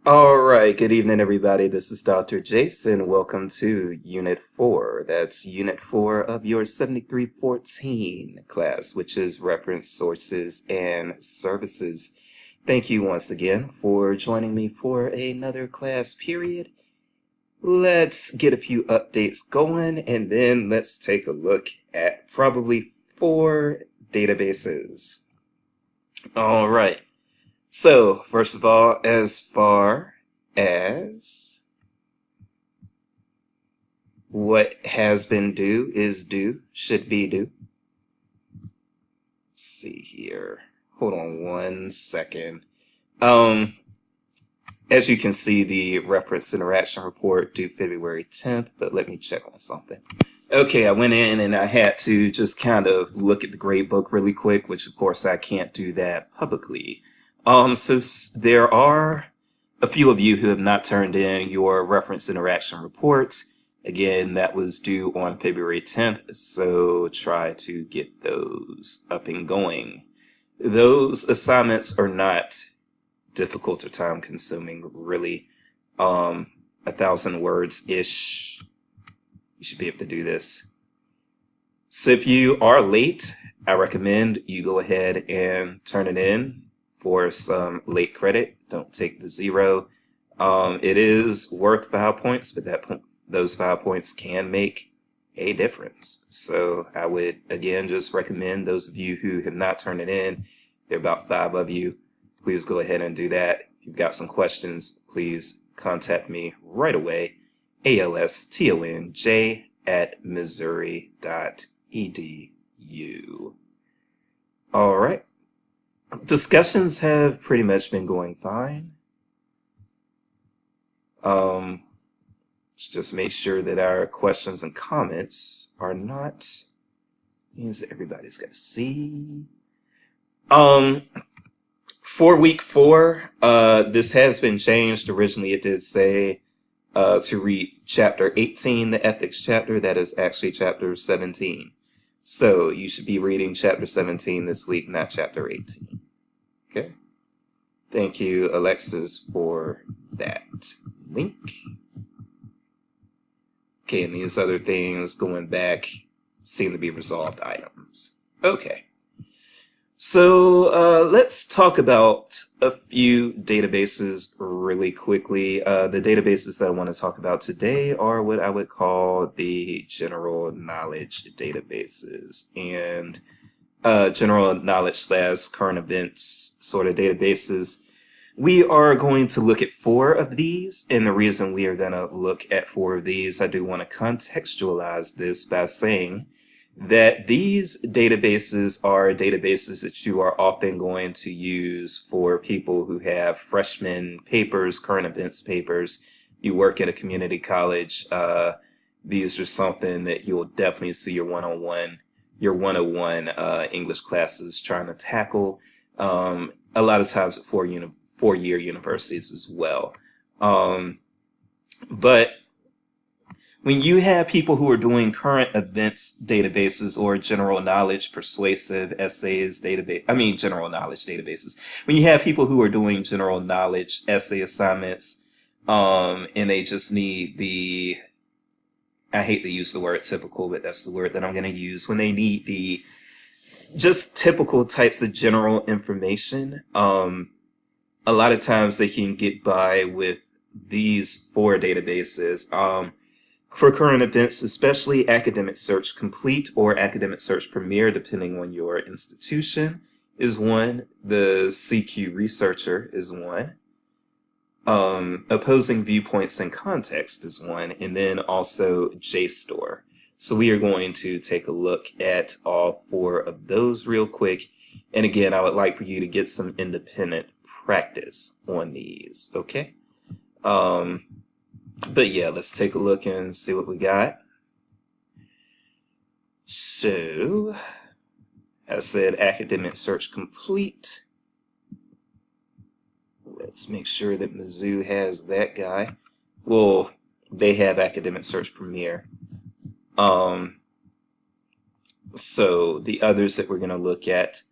All right, good evening, everybody. This is Dr. Jason. Welcome to Unit 4. That's Unit 4 of your 7314 class, which is Reference Sources and Services. Thank you once again for joining me for another class period. Let's get a few updates going, and then let's take a look at probably 4 databases. All right. So, first of all, as far as what has been due is due, should be due. Let's see here. Hold on 1 second. As you can see, the reference interaction report due February 10th, but let me check on something. Okay, I went in and I had to just kind of look at the gradebook really quick, which of course I can't do that publicly. There are a few of you who have not turned in your reference interaction reports. Again, that was due on February 10th, so try to get those up and going. Those assignments are not difficult or time consuming, really. 1,000 words-ish. You should be able to do this. So if you are late, I recommend you go ahead and turn it in for some late credit. Don't take the 0. It is worth 5 points, but those 5 points can make a difference. So I would, again, just recommend those of you who have not turned it in, there are about 5 of you, please go ahead and do that. If you've got some questions, please contact me right away, alstonj@missouri.edu. All right. Discussions have pretty much been going fine. Let's just make sure that our questions and comments are not things that everybody's got to see. For week 4, this has been changed. Originally, it did say to read chapter 18, the ethics chapter. That is actually chapter 17. So you should be reading chapter 17 this week, not chapter 18. Okay. Thank you, Alexis, for that link. Okay, and these other things going back seem to be resolved items. Okay. So let's talk about a few databases really quickly. The databases that I want to talk about today are what I would call the general knowledge databases and general knowledge / current events sort of databases. We are going to look at 4 of these, and the reason we are going to look at 4 of these, I do want to contextualize this by saying that these databases are databases that you are often going to use for people who have freshman papers, current events papers. You work at a community college. These are something that you'll definitely see your one-on-one English classes trying to tackle. A lot of times at four-year universities as well. But when you have people who are doing current events databases or general knowledge persuasive essays general knowledge databases, when you have people who are doing general knowledge essay assignments, and they just need I hate to use the word typical, but that's the word that I'm going to use, when they need the just typical types of general information, a lot of times they can get by with these 4 databases. For current events, especially Academic Search Complete or Academic Search Premier, depending on your institution, is one. The CQ Researcher is one. Opposing Viewpoints and Context is one. And then also JSTOR. So we are going to take a look at all 4 of those real quick. And again, I would like for you to get some independent practice on these, okay? But yeah, let's take a look and see what we got. So, I said Academic Search Complete. Let's make sure that Mizzou has that guy. Well, they have Academic Search Premier. So the others that we're going to look at,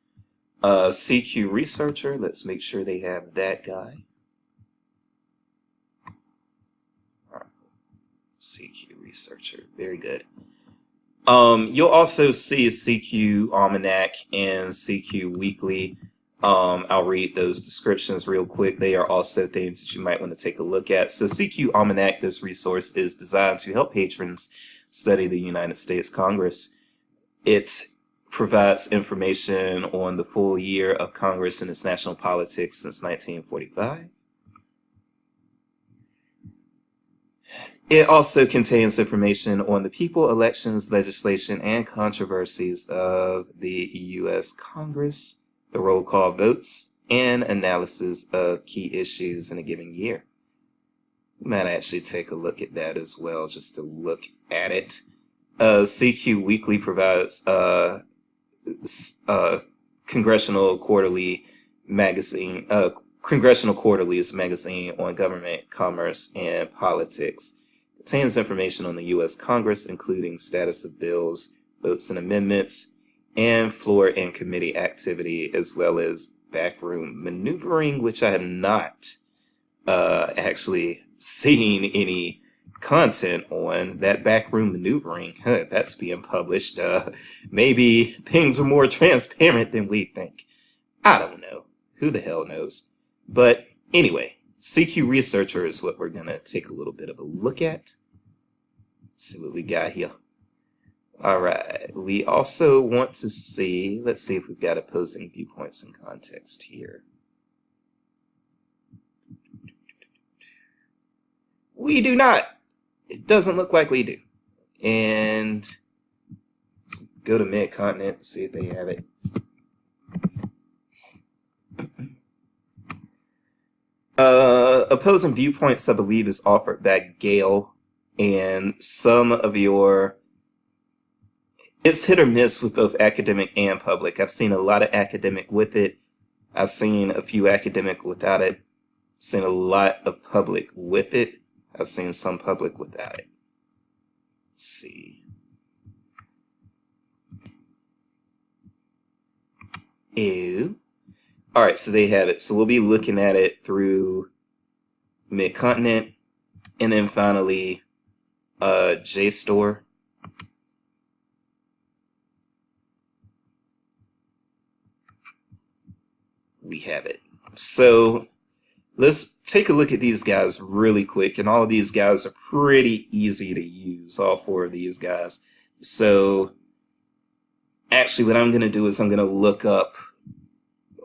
CQ Researcher, let's make sure they have that guy. CQ Researcher. Very good. You'll also see a CQ Almanac and CQ Weekly. I'll read those descriptions real quick. They are also things that you might want to take a look at. So CQ Almanac, this resource is designed to help patrons study the United States Congress. It provides information on the full year of Congress and its national politics since 1945. It also contains information on the people, elections, legislation, and controversies of the U.S. Congress, the roll call votes, and analysis of key issues in a given year. We might actually take a look at that as well, just to look at it. CQ Weekly provides Congressional Quarterly magazine. Congressional Quarterly's magazine on government, commerce, and politics. Contains information on the U.S. Congress, including status of bills, votes and amendments, and floor and committee activity, as well as backroom maneuvering, which I have not actually seen any content on. That backroom maneuvering, that's being published. Maybe things are more transparent than we think. I don't know. Who the hell knows? But anyway, CQ Researcher is what we're going to take a little bit of a look at. See what we got here. All right. We also want to see, let's see if we've got opposing viewpoints in context here. We do not. It doesn't look like we do. And go to Mid-Continent and see if they have it. Opposing viewpoints, I believe, is offered by Gale, and some of your, it's hit or miss with both academic and public. I've seen a lot of academic with it. I've seen a few academic without it. I've seen a lot of public with it. I've seen some public without it. Let's see. Ew. All right, so they have it. So we'll be looking at it through Mid-Continent, and then finally JSTOR. We have it. So let's take a look at these guys really quick, and all of these guys are pretty easy to use, all four of these guys. So actually what I'm going to do is I'm going to look up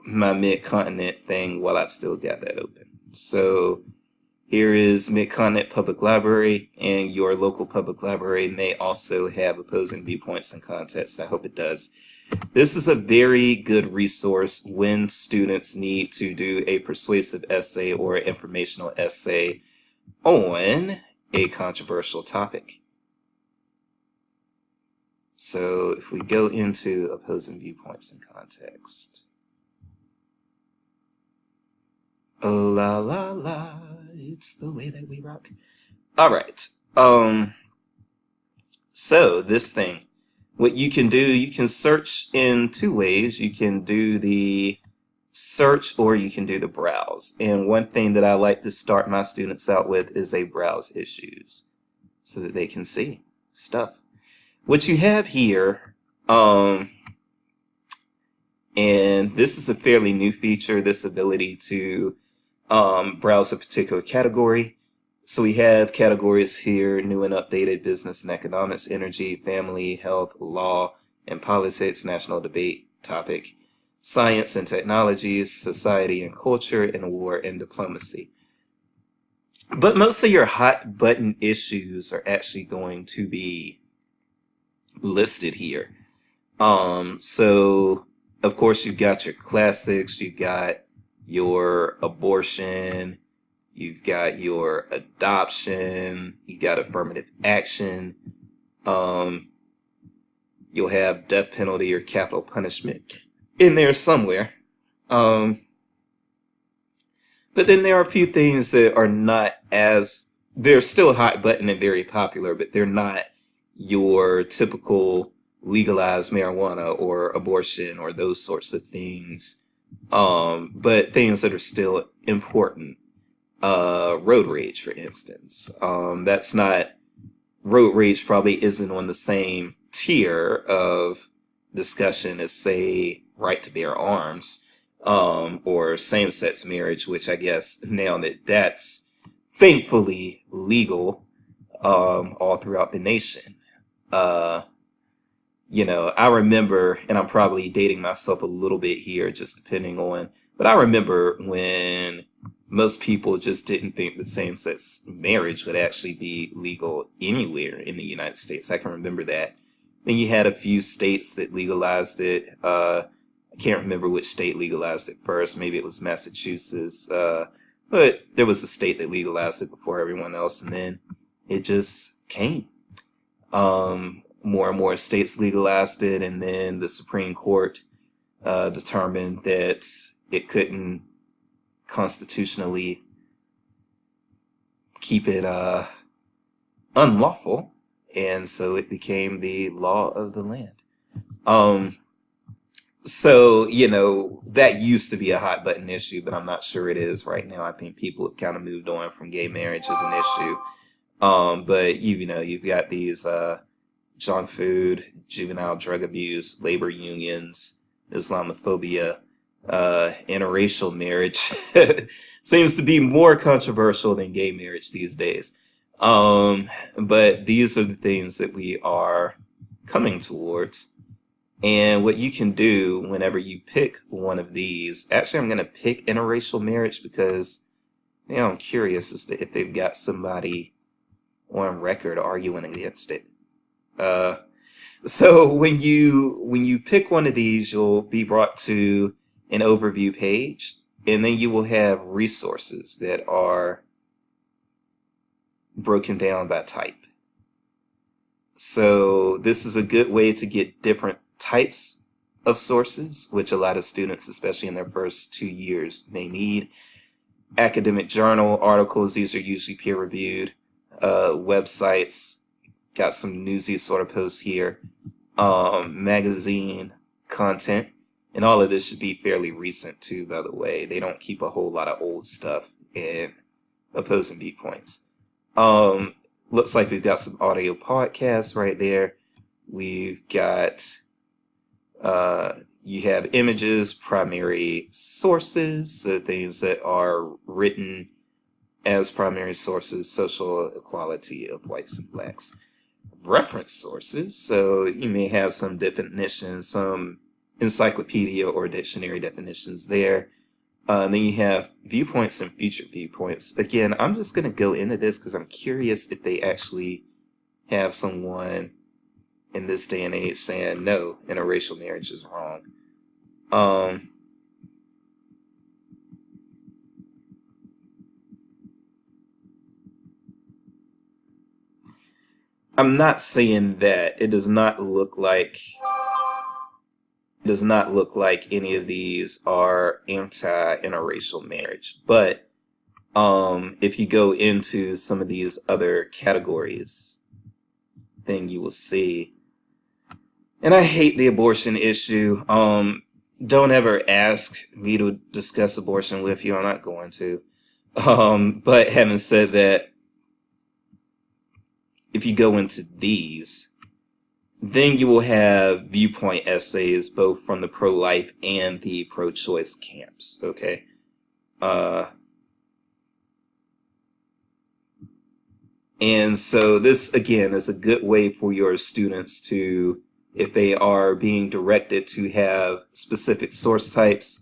my Mid-Continent thing while I've still got that open. So here is Mid-Continent Public Library, and your local public library may also have opposing viewpoints and context. I hope it does. This is a very good resource when students need to do a persuasive essay or an informational essay on a controversial topic. So if we go into opposing viewpoints and context. Oh la la la, it's the way that we rock. All right. So this thing, what you can do, you can search in two ways. You can do the search or you can do the browse. And one thing that I like to start my students out with is a browse issues so that they can see stuff. What you have here, and this is a fairly new feature, this ability to browse a particular category. So we have categories here: new and updated, business and economics, energy, family, health, law and politics, national debate topic, science and technology, society and culture, and war and diplomacy. But most of your hot button issues are actually going to be listed here. So of course you've got your classics, you've got your abortion, you've got your adoption, you got affirmative action, you'll have death penalty or capital punishment in there somewhere. But then there are a few things that are not as, they're still hot button and very popular, but they're not your typical legalized marijuana or abortion or those sorts of things. But things that are still important. Road rage, for instance. That's not road rage probably isn't on the same tier of discussion as, say, right to bear arms, or same-sex marriage, which I guess now that that's thankfully legal, all throughout the nation. Uh, I remember, and I'm probably dating myself a little bit here, just depending on, but I remember when most people just didn't think that same-sex marriage would actually be legal anywhere in the United States. I can remember that. Then you had a few states that legalized it. I can't remember which state legalized it first. Maybe it was Massachusetts. But there was a state that legalized it before everyone else, and then it just came. More and more states legalized it, and then the Supreme Court determined that it couldn't constitutionally keep it unlawful, and so it became the law of the land. Um, so, that used to be a hot button issue, but I'm not sure it is right now. I think people have kind of moved on from gay marriage as an issue. But you've got these junk food, juvenile drug abuse, labor unions, Islamophobia, interracial marriage seems to be more controversial than gay marriage these days. But these are the things that we are coming towards. And what you can do whenever you pick one of these, actually, I'm going to pick interracial marriage because, I'm curious as to if they've got somebody on record arguing against it. So when you pick one of these, you'll be brought to an overview page, and then you will have resources that are broken down by type. So this is a good way to get different types of sources, which a lot of students, especially in their first 2 years, may need. Academic journal articles, these are usually peer-reviewed. Websites, got some newsy sort of posts here. Magazine content, and all of this should be fairly recent too, by the way. They don't keep a whole lot of old stuff in opposing viewpoints. Looks like we've got some audio podcasts right there. We've got you have images, primary sources, so things that are written as primary sources, social equality of whites and blacks. Reference sources, so you may have some definitions, some encyclopedia or dictionary definitions there. Then you have viewpoints and future viewpoints. Again, I'm just going to go into this because I'm curious if they actually have someone in this day and age saying, no, interracial marriage is wrong. I'm not saying that it does not look like any of these are anti-interracial marriage, but if you go into some of these other categories, then you will see. And I hate the abortion issue. Don't ever ask me to discuss abortion with you. I'm not going to. But having said that, if you go into these, then you will have viewpoint essays both from the pro-life and the pro-choice camps, okay? And so this, again, is a good way for your students to, if they are being directed to have specific source types,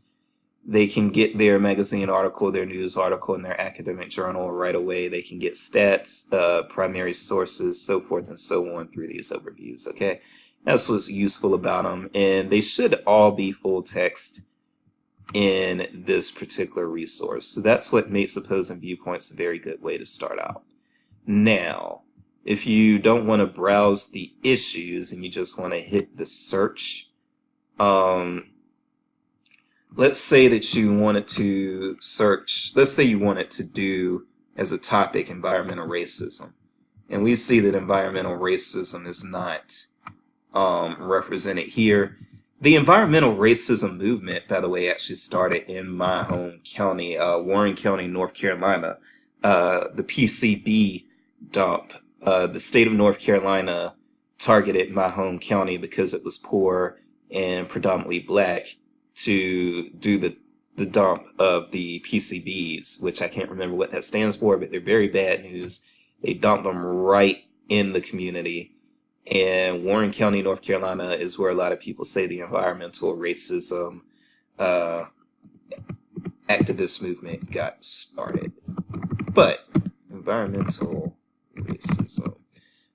they can get their magazine article, their news article, and their academic journal right away. They can get stats, primary sources, so forth and so on through these overviews, okay? That's what's useful about them. And they should all be full text in this particular resource. So that's what makes Opposing Viewpoints a very good way to start out. Now, if you don't want to browse the issues and you just want to hit the search, let's say that you wanted to search, let's say you wanted to do as a topic environmental racism. And we see that environmental racism is not represented here. The environmental racism movement, by the way, actually started in my home county, Warren County, North Carolina. The PCB dump the state of North Carolina targeted my home county because it was poor and predominantly black to do the dump of the PCBs, which I can't remember what that stands for, but they're very bad news. They dumped them right in the community. And Warren County, North Carolina is where a lot of people say the environmental racism activist movement got started. But environmental racism.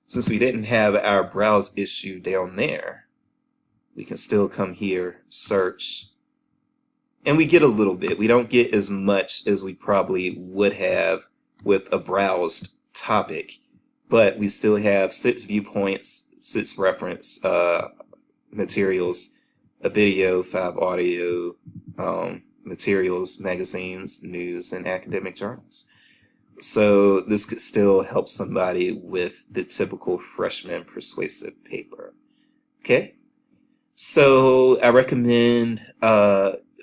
Since we didn't have our browse issue down there, we can still come here, search, and we get a little bit. We don't get as much as we probably would have with a browsed topic, but we still have 6 viewpoints, 6 reference materials, a video, 5 audio materials, magazines, news, and academic journals. So this could still help somebody with the typical freshman persuasive paper. Okay? So I recommend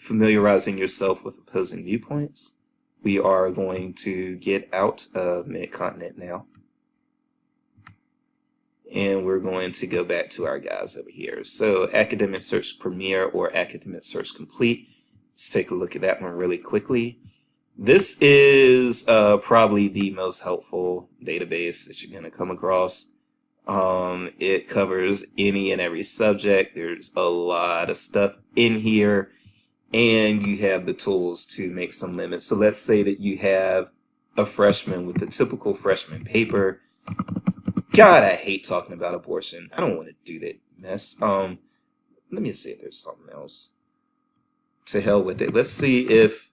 familiarizing yourself with opposing viewpoints. We are going to get out of Mid-Continent now. And we're going to go back to our guys over here. So Academic Search Premier or Academic Search Complete. Let's take a look at that one really quickly. This is probably the most helpful database that you're going to come across. It covers any and every subject. There's a lot of stuff in here, and you have the tools to make some limits. So let's say that you have a freshman with a typical freshman paper. God, I hate talking about abortion. I don't want to do that mess. Let me see if there's something else. To hell with it. Let's see if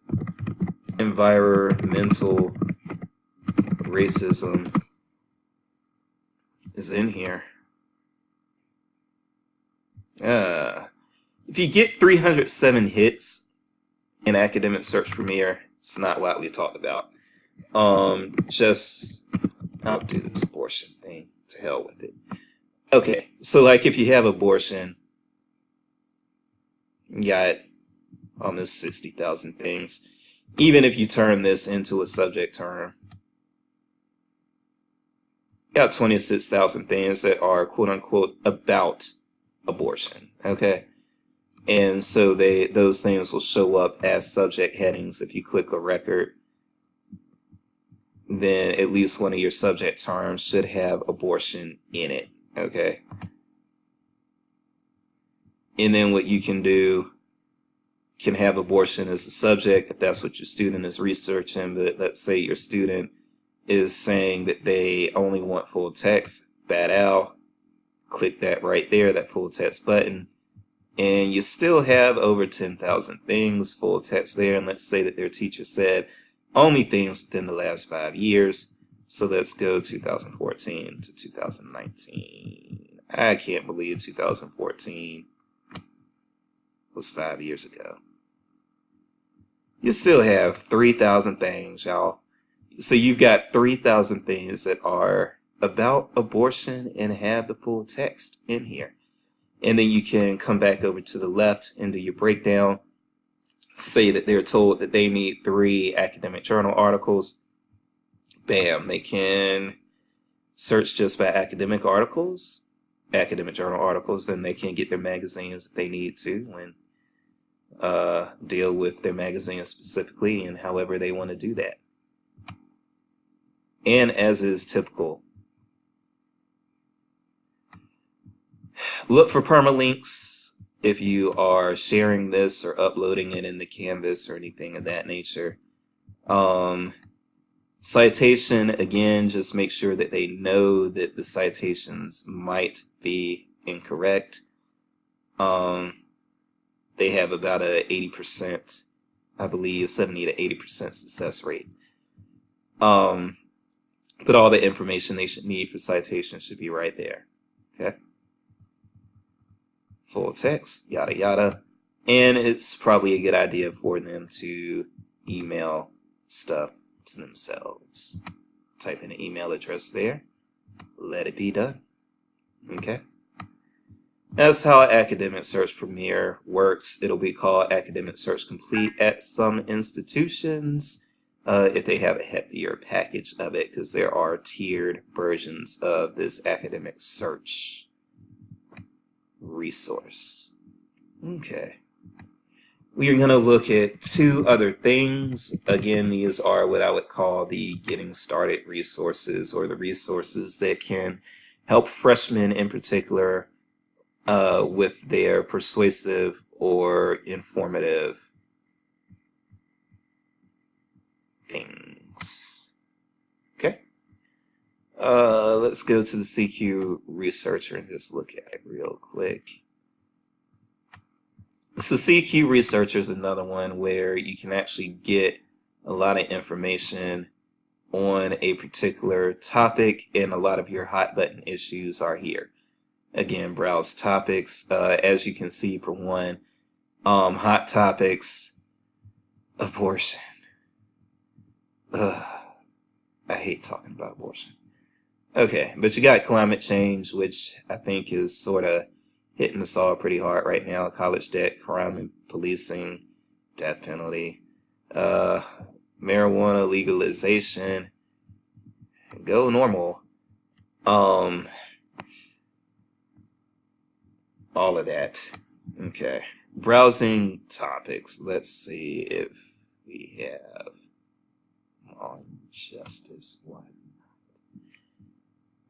environmental racism is in here. If you get 307 hits in Academic Search Premier, it's not what we talked about. Just I'll do this abortion thing. To hell with it. Okay, so like if you have abortion, you got almost 60,000 things. Even if you turn this into a subject term, you got 26,000 things that are quote unquote about abortion. Okay, and so those things will show up as subject headings. If you click a record, then at least one of your subject terms should have abortion in it. Okay, and then what you can do, can have abortion as a subject if that's what your student is researching. But let's say your student is saying that they only want full text, bad owl, click that right there, that full text button, and you still have over 10,000 things full text there. And let's say that their teacher said only things within the last 5 years. So let's go 2014 to 2019. I can't believe 2014 was 5 years ago. You still have 3,000 things, y'all. So you've got 3,000 things that are about abortion and have the full text in here. And then you can come back over to the left and do your breakdown. Say that they're told that they need 3 academic journal articles. Bam, they can search just by academic articles, academic journal articles. Then they can get their magazines if they need to and deal with their magazine specifically and however they want to do that. And as is typical, look for permalinks if you are sharing this or uploading it into Canvas or anything of that nature. Citation, again, just make sure that they know that the citations might be incorrect. They have about a 80%, I believe, 70 to 80% success rate. But all the information they should need for citation should be right there. Okay. Full text, yada yada. And it's probably a good idea for them to email stuff to themselves. Type in an email address there. Let it be done. Okay. That's how Academic Search Premier works. It'll be called Academic Search Complete at some institutions. if they have a heftier package of it, because there are tiered versions of this academic search resource. Okay. We are going to look at two other things. Again, these are what I would call the getting started resources, or the resources that can help freshmen in particular with their persuasive or informative things. Okay. Let's go to the CQ Researcher and just look at it real quick. So CQ Researcher is another one where you can actually get a lot of information on a particular topic, and a lot of your hot button issues are here. Again, browse topics. As you can see, for one, hot topics, abortion. I hate talking about abortion. Okay, but you got climate change, which I think is sort of hitting us all pretty hard right now. College debt, crime and policing, death penalty, marijuana legalization, go normal, all of that. Okay, browsing topics. Let's see if we have on justice one.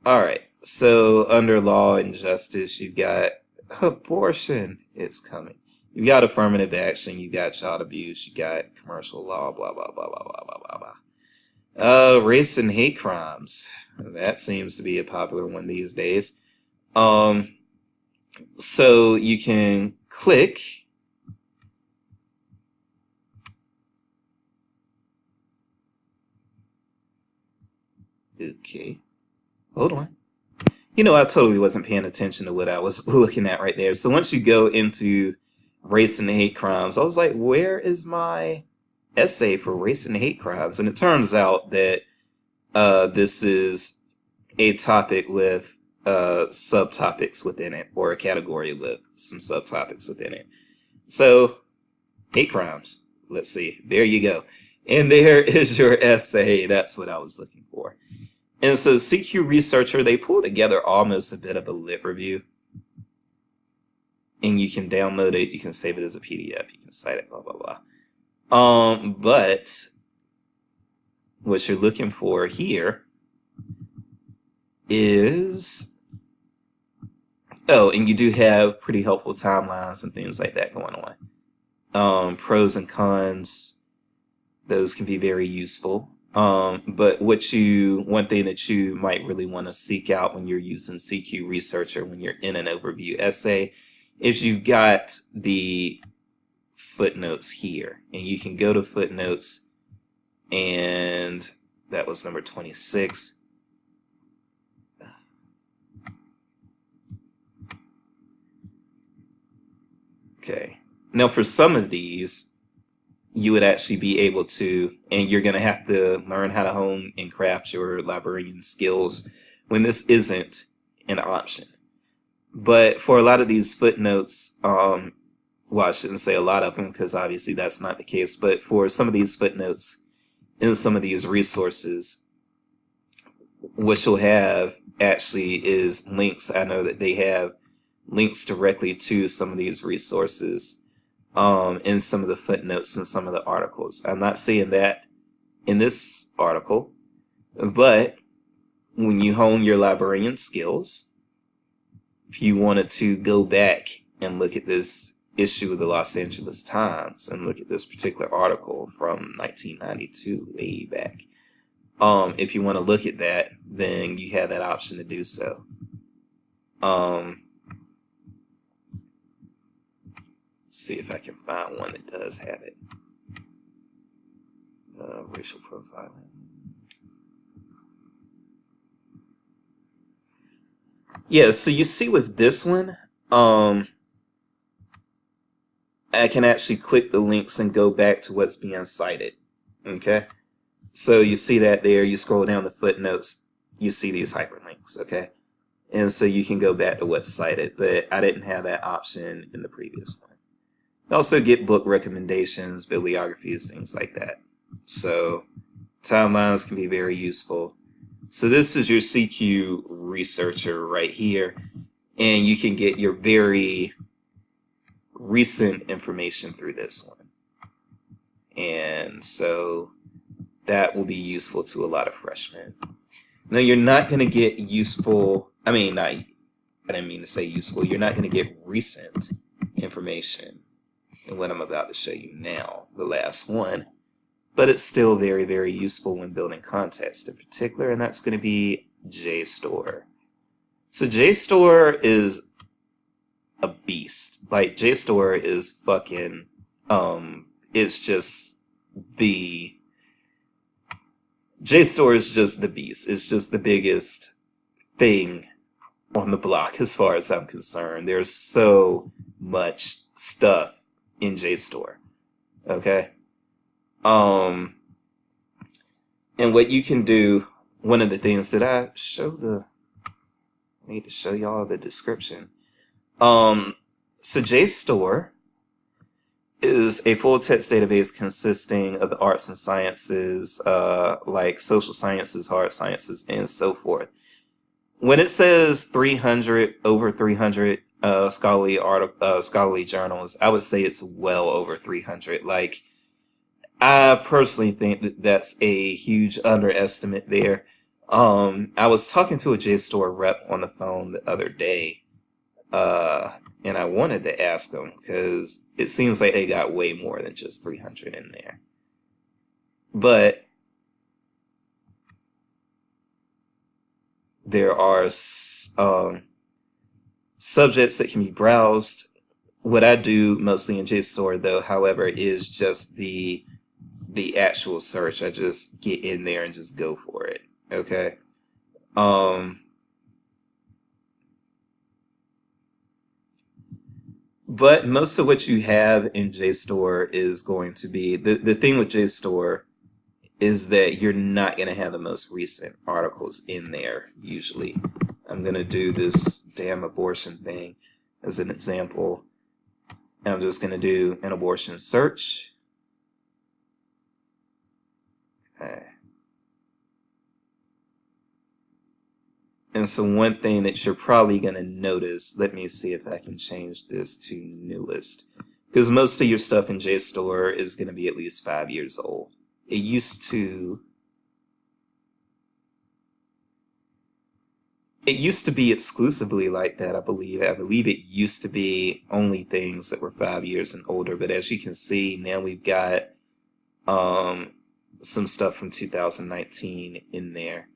All right, so under law and justice, you've got abortion is coming. You got affirmative action, you got child abuse, you got commercial law, blah, blah, blah, blah, blah, blah, blah, blah. Race and hate crimes. That seems to be a popular one these days. So you can click. Okay. Hold on. You know, I totally wasn't paying attention to what I was looking at right there. So once you go into race and hate crimes, I was like, where is my essay for race and hate crimes? And it turns out that this is a topic with subtopics within it, or a category with some subtopics within it. So, hate crimes. Let's see. There you go. And there is your essay. That's what I was looking for. And so CQ Researcher, they pull together almost a bit of a lit review. And you can download it, you can save it as a PDF, you can cite it, blah, blah, blah. But what you're looking for here is, and you do have pretty helpful timelines and things like that going on. Pros and cons, those can be very useful. But one thing that you might really want to seek out when you're using CQ Researcher, when you're in an overview essay, is you've got the footnotes here. And you can go to footnotes, and that was number 26. Okay. Now for some of these, you would actually be able to, and you're going to have to learn how to hone and craft your librarian skills when this isn't an option. But for a lot of these footnotes, well, I shouldn't say a lot of them because obviously that's not the case, but for some of these footnotes in some of these resources, what you'll have actually is links. I know that they have links directly to some of these resources in some of the footnotes in some of the articles. I'm not saying that in this article, but when you hone your librarian skills, if you wanted to go back and look at this issue of the Los Angeles Times and look at this particular article from 1992, way back, if you want to look at that, then you have that option to do so. See if I can find one that does have it. Racial profiling. Yeah, so you see with this one, I can actually click the links and go back to what's being cited. Okay? So you see that there, you scroll down the footnotes, you see these hyperlinks, okay? And so you can go back to what's cited, but I didn't have that option in the previous one. You also get book recommendations, bibliographies, things like that. So timelines can be very useful. So this is your CQ researcher right here, and you can get your very recent information through this one. And so that will be useful to a lot of freshmen. Now you're not going to get useful, I didn't mean to say useful, you're not going to get recent information in what I'm about to show you now, the last one. But it's still very, very useful when building context in particular, and that's going to be JSTOR. So JSTOR is a beast. Like, JSTOR is fucking, it's just the, JSTOR is just the beast. It's just the biggest thing on the block as far as I'm concerned. There's so much stuff in JSTOR. Okay? And what you can do, one of the things that I need to show y'all the description. So JSTOR is a full text database consisting of the arts and sciences, like social sciences, hard sciences, and so forth. When it says 300, over 300 scholarly journals, I would say it's well over 300. Like, I personally think that that's a huge underestimate there. I was talking to a JSTOR rep on the phone the other day, and I wanted to ask them because it seems like they got way more than just 300 in there. But there are subjects that can be browsed. What I do mostly in JSTOR, though, however, is just the actual search. I just get in there and just go for it. Okay. But most of what you have in JSTOR is going to be the thing with JSTOR is that you're not going to have the most recent articles in there usually. I'm going to do this damn abortion thing as an example. And I'm just going to do an abortion search. Okay. And so one thing that you're probably going to notice, let me see if I can change this to newest, because most of your stuff in JSTOR is going to be at least 5 years old. It used to be exclusively like that, I believe. I believe it used to be only things that were 5 years and older, but as you can see, now we've got some stuff from 2019 in there.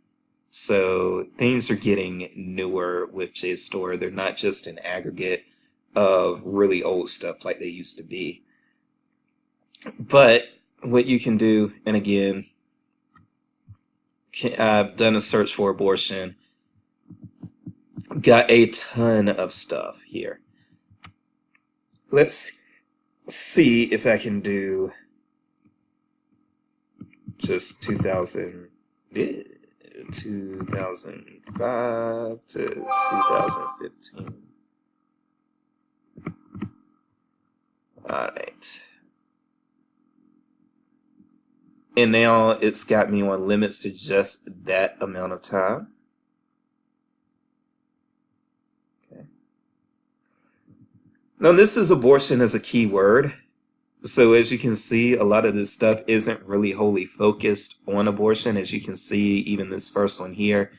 So things are getting newer with JSTOR. They're not just an aggregate of really old stuff like they used to be. But what you can do, and again, I've done a search for abortion, got a ton of stuff here. Let's see if I can do just 2005 to 2015. All right. And now it's got me on limits to just that amount of time. Okay. Now this is abortion as a keyword. So as you can see, a lot of this stuff isn't really wholly focused on abortion. As you can see, even this first one here,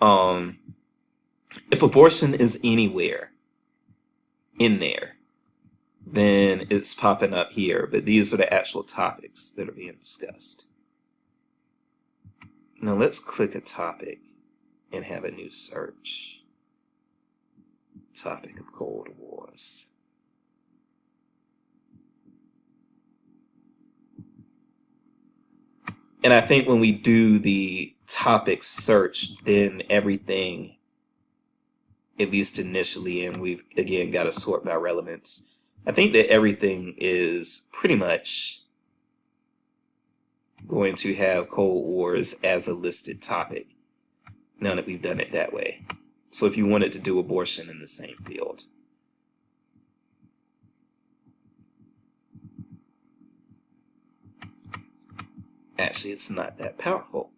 if abortion is anywhere in there, then it's popping up here. But these are the actual topics that are being discussed. Now let's click a topic and have a new search. Topic of Cold Wars. And I think when we do the topic search, then everything, at least initially, and we've again got to sort by relevance, I think that everything is pretty much going to have Cold Wars as a listed topic now that we've done it that way. So if you wanted to do abortion in the same field. Actually, it's not that powerful.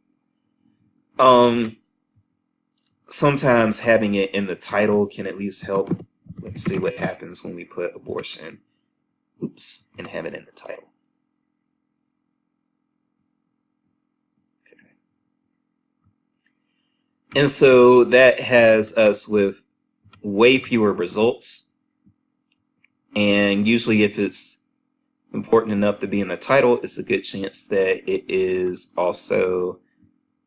Sometimes having it in the title can at least help. Let's see what happens when we put abortion, and have it in the title. Okay. And so that has us with way fewer results. And usually if it's important enough to be in the title, it's a good chance that it is also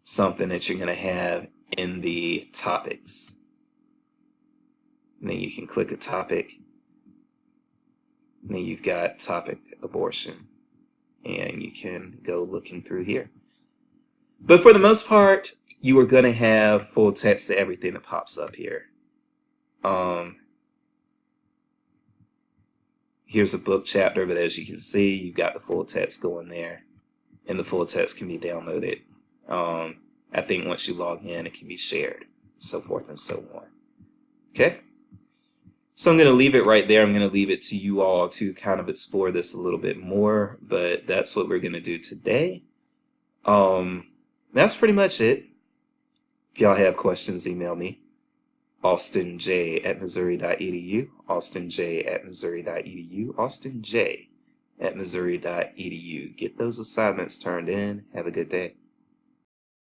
something that you're going to have in the topics. And then you can click a topic. And then you've got topic abortion. And you can go looking through here. But for the most part, you are going to have full text to everything that pops up here. Here's a book chapter, but as you can see, you've got the full text going there. And the full text can be downloaded. I think once you log in, it can be shared, so forth and so on. Okay? So I'm going to leave it right there. I'm going to leave it to you all to kind of explore this a little bit more, but that's what we're going to do today. That's pretty much it. If y'all have questions, email me. austinj@missouri.edu, austinj@missouri.edu, austinj@missouri.edu. Get those assignments turned in. Have a good day.